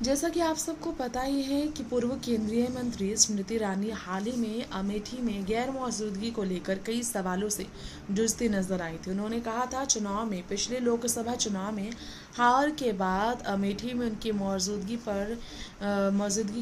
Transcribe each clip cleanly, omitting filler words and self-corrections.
जैसा कि आप सबको पता ही है कि पूर्व केंद्रीय मंत्री स्मृति ईरानी हाल ही में अमेठी में गैर मौजूदगी को लेकर कई सवालों से जूझती नजर आई थी। उन्होंने कहा था पिछले लोकसभा चुनाव में हार के बाद अमेठी में उनकी मौजूदगी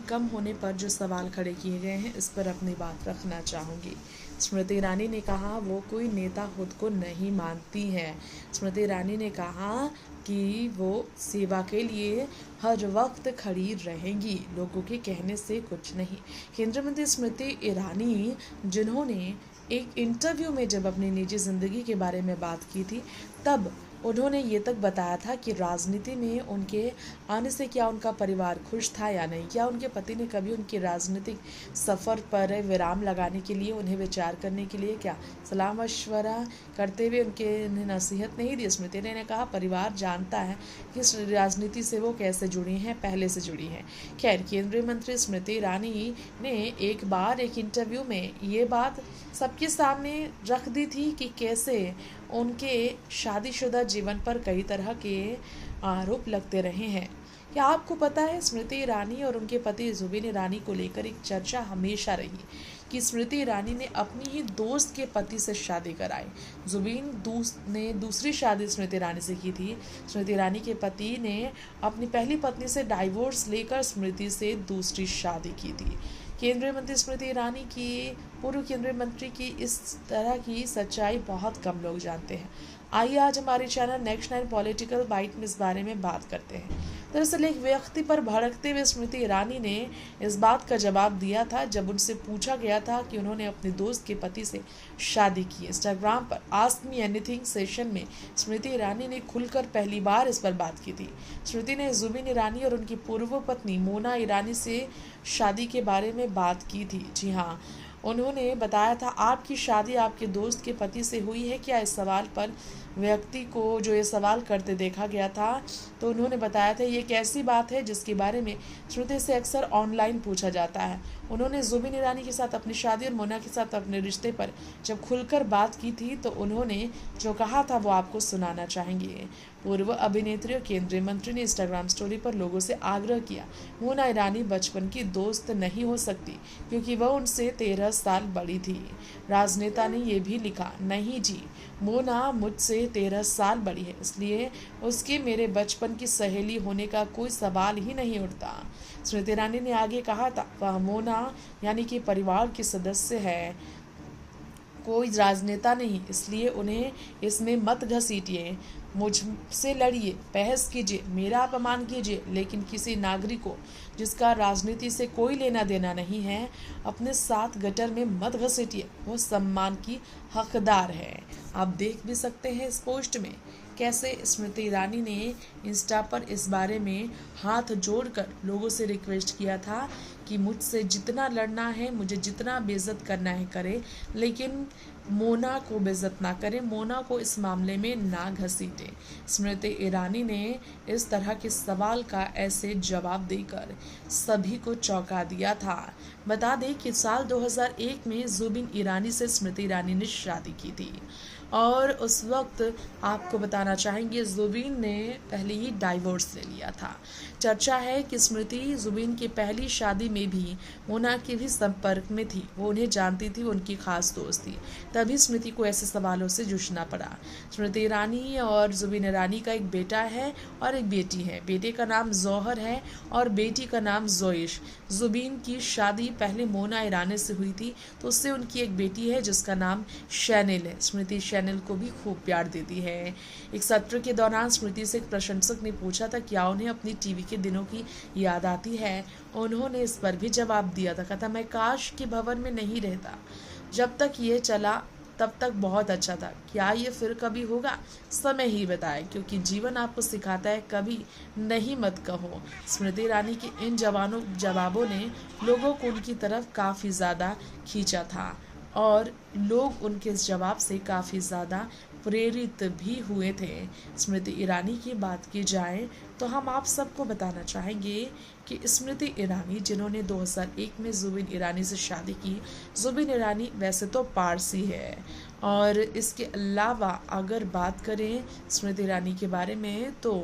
कम होने पर जो सवाल खड़े किए गए हैं, इस पर अपनी बात रखना चाहूँगी। स्मृति ईरानी ने कहा वो कोई नेता खुद को नहीं मानती हैं। स्मृति ईरानी ने कहा कि वो सेवा के लिए हर वक्त खड़ी रहेंगी, लोगों के कहने से कुछ नहीं। केंद्रीय मंत्री स्मृति ईरानी, जिन्होंने एक इंटरव्यू में जब अपनी निजी जिंदगी के बारे में बात की थी, तब उन्होंने ये तक बताया था कि राजनीति में उनके आने से क्या उनका परिवार खुश था या नहीं, क्या उनके पति ने कभी उनके राजनीतिक सफ़र पर विराम लगाने के लिए, उन्हें विचार करने के लिए क्या सलाह मशवरा करते हुए उन्हें नसीहत नहीं दी। स्मृति ने कहा परिवार जानता है कि इस राजनीति से वो कैसे जुड़ी हैं, पहले से जुड़ी हैं। खैर, केंद्रीय मंत्री स्मृति ईरानी ने एक बार एक इंटरव्यू में ये बात सबके सामने रख दी थी कि कैसे उनके शादीशुदा जीवन पर कई तरह के आरोप लगते रहे हैं। क्या आपको पता है, स्मृति ईरानी और उनके पति जुबिन ईरानी को लेकर एक चर्चा हमेशा रही कि स्मृति ईरानी ने अपनी ही दोस्त के पति से शादी कराई। जुबिन ने दूसरी शादी स्मृति ईरानी से की थी। स्मृति ईरानी के पति ने अपनी पहली पत्नी से डाइवोर्स लेकर स्मृति से दूसरी शादी की थी। केंद्रीय मंत्री स्मृति ईरानी की, पूर्व केंद्रीय मंत्री की इस तरह की सच्चाई बहुत कम लोग जानते हैं। आइए आज हमारे चैनल नेक्स्ट 9 पॉलिटिकल बाइट में इस बारे में बात करते हैं। दरअसल एक व्यक्ति पर भड़कते हुए स्मृति ईरानी ने इस बात का जवाब दिया था जब उनसे पूछा गया था कि उन्होंने अपने दोस्त के पति से शादी की। इंस्टाग्राम पर आस्क मी एनीथिंग सेशन में स्मृति ईरानी ने खुलकर पहली बार इस पर बात की थी। स्मृति ने जुबिन ईरानी और उनकी पूर्व पत्नी मोना ईरानी से शादी के बारे में बात की थी। जी हाँ, उन्होंने बताया था आपकी शादी आपके दोस्त के पति से हुई है क्या। इस सवाल पर व्यक्ति को जो ये सवाल करते देखा गया था, तो उन्होंने बताया था ये एक ऐसी बात है जिसके बारे में स्मृति से अक्सर ऑनलाइन पूछा जाता है। उन्होंने जुबिन ईरानी के साथ अपनी शादी और मोना के साथ अपने रिश्ते पर जब खुलकर बात की थी, तो उन्होंने जो कहा था वो आपको सुनाना चाहेंगे। पूर्व अभिनेत्री और केंद्रीय मंत्री ने इंस्टाग्राम स्टोरी पर लोगों से आग्रह किया मोना ईरानी बचपन की दोस्त नहीं हो सकती क्योंकि वह उनसे 13 साल बड़ी थी। राजनेता ने यह भी लिखा, नहीं जी, मोना मुझसे 13 साल बड़ी है, इसलिए उसके मेरे बचपन की सहेली होने का कोई सवाल ही नहीं उठता। स्मृति ईरानी ने आगे कहा था वह मोना यानी कि परिवार की सदस्य है, कोई राजनेता नहीं, इसलिए उन्हें इसमें मत घसीटिए, मुझसे लड़िए, बहस कीजिए, मेरा अपमान कीजिए, लेकिन किसी नागरिक को जिसका राजनीति से कोई लेना देना नहीं है अपने साथ गटर में मत घसीटिए, वो सम्मान की हकदार है। आप देख भी सकते हैं इस पोस्ट में कैसे स्मृति ईरानी ने इंस्टा पर इस बारे में हाथ जोड़कर लोगों से रिक्वेस्ट किया था कि मुझसे जितना लड़ना है, मुझे जितना बेइज्जत करना है करे, लेकिन मोना को बेइज्जत ना करें, मोना को इस मामले में ना घसीटे। स्मृति ईरानी ने इस तरह के सवाल का ऐसे जवाब देकर सभी को चौंका दिया था। बता दें कि साल 2001 में जुबिन ईरानी से स्मृति ईरानी ने शादी की थी और उस वक्त आपको बताना चाहेंगे जुबिन ने पहले ही डाइवोर्स ले लिया था। चर्चा है कि स्मृति जुबिन की पहली शादी में भी मोना के भी संपर्क में थी, वो उन्हें जानती थी, वो उनकी खास दोस्त थी, तभी स्मृति को ऐसे सवालों से जूझना पड़ा। स्मृति ईरानी और जुबिन ईरानी का एक बेटा है और एक बेटी है। बेटे का नाम जौहर है और बेटी का नाम जोइश। जुबिन की शादी पहले मोना ईरानी से हुई थी, तो उससे उनकी एक बेटी है जिसका नाम शैनिल है। स्मृति शैनिल को भी खूब प्यार देती है। एक सत्र के दौरान स्मृति से एक प्रशंसक ने पूछा था क्या उन्हें अपनी टीवी के दिनों की याद आती है। उन्होंने इस पर भी जवाब दिया था, कहता मैं काश के भवन में नहीं रहता, जब तक ये चला तब तक बहुत अच्छा था, क्या ये फिर कभी होगा, समय ही बताए, क्योंकि जीवन आपको सिखाता है कभी नहीं मत कहो। स्मृति ईरानी के इन जवाबों ने लोगों को उनकी तरफ काफ़ी ज़्यादा खींचा था और लोग उनके इस जवाब से काफ़ी ज़्यादा प्रेरित भी हुए थे। स्मृति ईरानी की बात की जाए तो हम आप सबको बताना चाहेंगे कि स्मृति ईरानी, जिन्होंने 2001 में जुबिन ईरानी से शादी की, जुबिन ईरानी वैसे तो पारसी है और इसके अलावा अगर बात करें स्मृति ईरानी के बारे में तो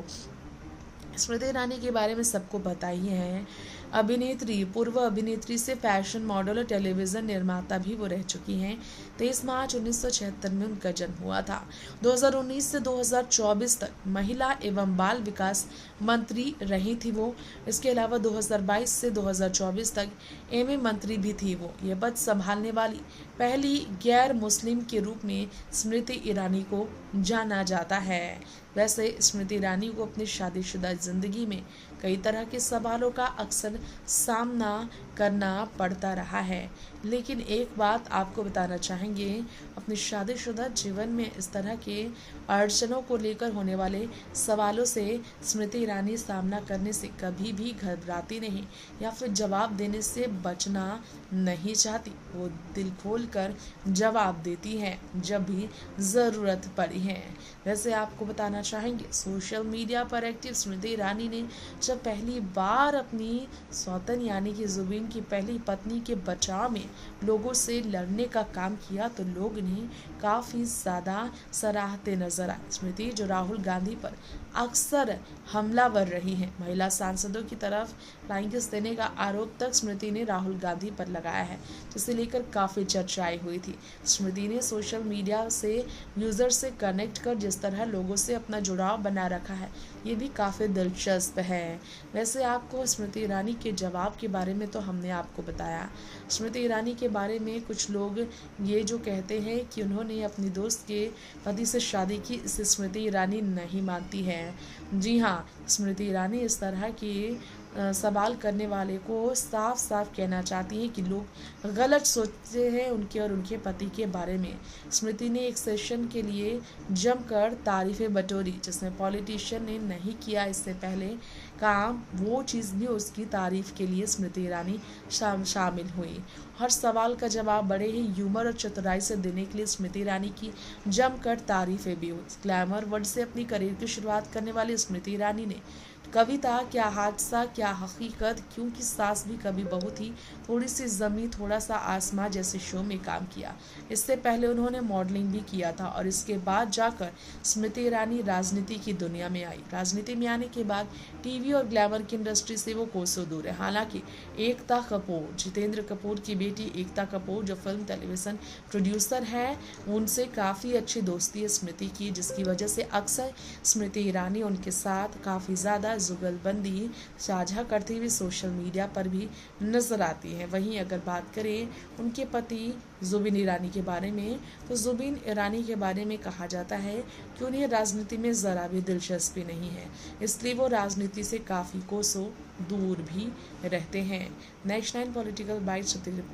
स्मृति ईरानी के बारे में सबको पता ही है। अभिनेत्री, पूर्व अभिनेत्री से फैशन मॉडल और टेलीविज़न निर्माता भी वो रह चुकी हैं। 23 मार्च 1976 में उनका जन्म हुआ था। 2019 से 2024 तक महिला एवं बाल विकास मंत्री रही थी वो। इसके अलावा 2022 से 2024 तक एमए मंत्री भी थी वो। ये पद संभालने वाली पहली गैर मुस्लिम के रूप में स्मृति ईरानी को जाना जाता है। वैसे स्मृति ईरानी को अपनी शादीशुदा जिंदगी में कई तरह के सवालों का अक्सर सामना करना पड़ता रहा है, लेकिन एक बात आपको बताना चाहेंगे, अपनी शादीशुदा जीवन में इस तरह के अड़चनों को लेकर होने वाले सवालों से स्मृति ईरानी सामना करने से कभी भी घबराती नहीं या फिर जवाब देने से बचना नहीं चाहती। वो दिल खोल कर जवाब देती हैं जब भी ज़रूरत पड़ी है। वैसे आपको बताना चाहेंगे, सोशल मीडिया पर एक्टिव स्मृति ईरानी ने जब पहली बार अपनी सौतन यानी कि जुबीन की पहली पत्नी के बचाव में लोगों से लड़ने का काम किया तो लोग इन्हें काफ़ी ज़्यादा सराहते नजर आए। स्मृति जो राहुल गांधी पर अक्सर हमलावर रही हैं, महिला सांसदों की तरफ फ्लाइंग किस देने का आरोप तक स्मृति ने राहुल गांधी पर लगाया है, जिसे लेकर काफ़ी चर्चाएं हुई थी। स्मृति ने सोशल मीडिया से यूज़र से कनेक्ट कर जिस तरह लोगों से अपना जुड़ाव बना रखा है, ये भी काफ़ी दिलचस्प है। वैसे आपको स्मृति ईरानी के जवाब के बारे में तो हमने आपको बताया। स्मृति ईरानी के बारे में कुछ लोग ये जो कहते हैं कि उन्होंने अपनी दोस्त के पति से शादी की, इसे स्मृति ईरानी नहीं मानती है। जी हाँ, स्मृति ईरानी इस तरह की सवाल करने वाले को साफ साफ कहना चाहती हैं कि लोग गलत सोचते हैं उनके और उनके पति के बारे में। स्मृति ने एक सेशन के लिए जमकर तारीफें बटोरी, जिसमें पॉलिटिशियन ने नहीं किया इससे पहले काम, वो चीज़ भी उसकी तारीफ के लिए स्मृति ईरानी शामिल हुई। हर सवाल का जवाब बड़े ही ह्यूमर और चतुराई से देने के लिए स्मृति ईरानी की जमकर तारीफें भी हुई। ग्लैमर वर्ड से अपनी करियर की शुरुआत करने वाली स्मृति ईरानी ने कविता, क्या हादसा क्या हकीकत, क्योंकि सास भी कभी बहू थी, थोड़ी सी ज़मीं थोड़ा सा आसमां जैसे शो में काम किया। इससे पहले उन्होंने मॉडलिंग भी किया था और इसके बाद जाकर स्मृति ईरानी राजनीति की दुनिया में आई। राजनीति में आने के बाद टीवी और ग्लैमर की इंडस्ट्री से वो कोसों दूर है। हालांकि एकता कपूर, जितेंद्र कपूर की बेटी एकता कपूर जो फिल्म टेलीविज़न प्रोड्यूसर है, उनसे काफ़ी अच्छी दोस्ती है स्मृति की, जिसकी वजह से अक्सर स्मृति ईरानी उनके साथ काफ़ी ज़्यादा जुगलबंदी साझा करती हुई सोशल मीडिया पर भी नजर आती है। वहीं अगर बात करें उनके पति जुबिन ईरानी के बारे में, तो जुबिन ईरानी के बारे में कहा जाता है कि उन्हें राजनीति में ज़रा भी दिलचस्पी नहीं है, इसलिए वो राजनीति से काफ़ी कोसों दूर भी रहते हैं। Next 9 political bytes